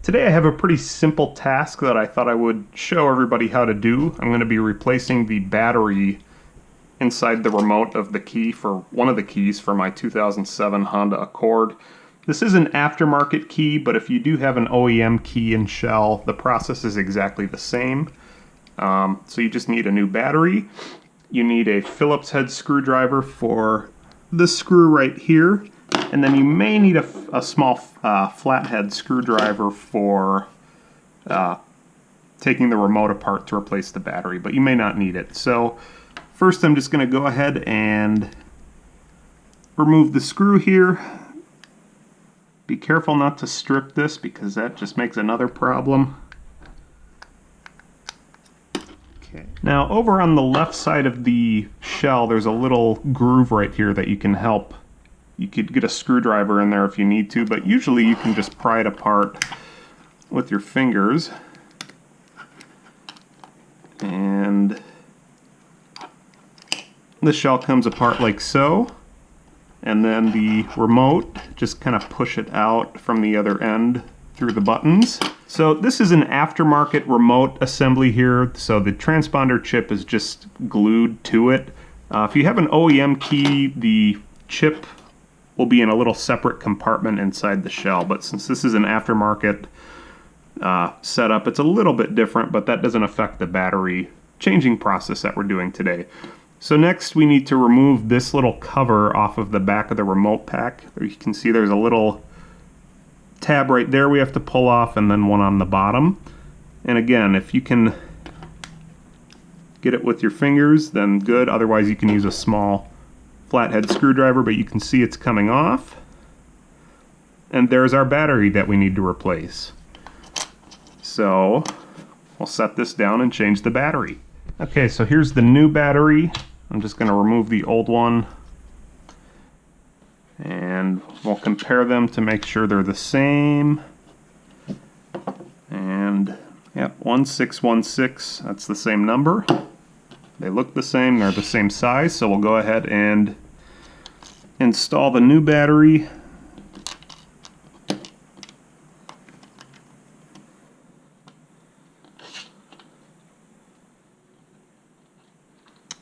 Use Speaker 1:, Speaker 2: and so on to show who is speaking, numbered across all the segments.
Speaker 1: Today I have a pretty simple task that I thought I would show everybody how to do. I'm going to be replacing the battery inside the remote of the key for one of the keys for my 2007 Honda Accord. This is an aftermarket key, but if you do have an OEM key and shell, the process is exactly the same. So you just need a new battery. You need a Phillips head screwdriver for this screw right here. And then you may need a small flathead screwdriver for taking the remote apart to replace the battery, but you may not need it. So first I'm just going to go ahead and remove the screw here. Be careful not to strip this because that just makes another problem. Okay. Now over on the left side of the shell there's a little groove right here that you can help. You could get a screwdriver in there if you need to, but usually you can just pry it apart with your fingers. And the shell comes apart like so. And then the remote, just kind of push it out from the other end through the buttons. So this is an aftermarket remote assembly here, so the transponder chip is just glued to it. If you have an OEM key, the chip will be in a little separate compartment inside the shell, but since this is an aftermarket setup, it's a little bit different, but that doesn't affect the battery changing process that we're doing today. So next we need to remove this little cover off of the back of the remote pack. You can see there's a little tab right there we have to pull off, and then one on the bottom. And again, if you can get it with your fingers, then good. Otherwise you can use a small flathead screwdriver, but you can see it's coming off. And there's our battery that we need to replace. So we'll set this down and change the battery. Okay, so here's the new battery. I'm just going to remove the old one. And we'll compare them to make sure they're the same. And yep, 1616, that's the same number. They look the same, they're the same size, so we'll go ahead and install the new battery.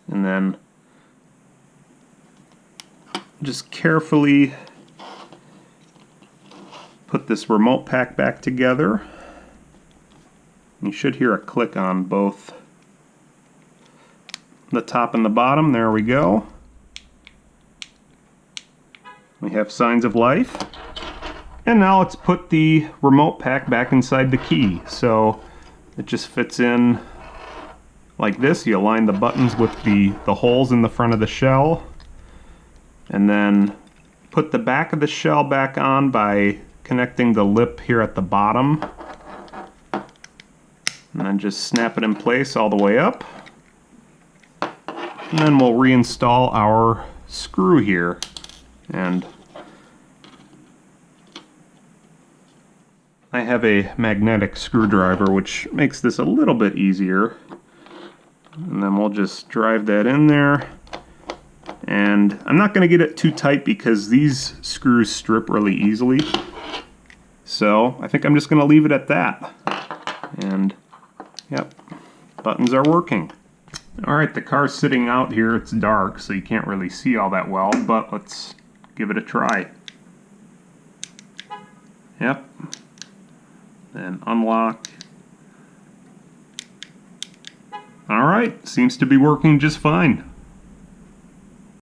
Speaker 1: And then just carefully put this remote pack back together. You should hear a click on both the top and the bottom. There we go. We have signs of life. And now let's put the remote pack back inside the key. So it just fits in like this. You align the buttons with the holes in the front of the shell. And then put the back of the shell back on by connecting the lip here at the bottom. And then just snap it in place all the way up. And then we'll reinstall our screw here. And I have a magnetic screwdriver, which makes this a little bit easier. And then we'll just drive that in there. And I'm not going to get it too tight because these screws strip really easily. So I think I'm just going to leave it at that. And yep, buttons are working. Alright, the car's sitting out here. It's dark, so you can't really see all that well, but let's give it a try. Yep. Then unlock. Alright, seems to be working just fine.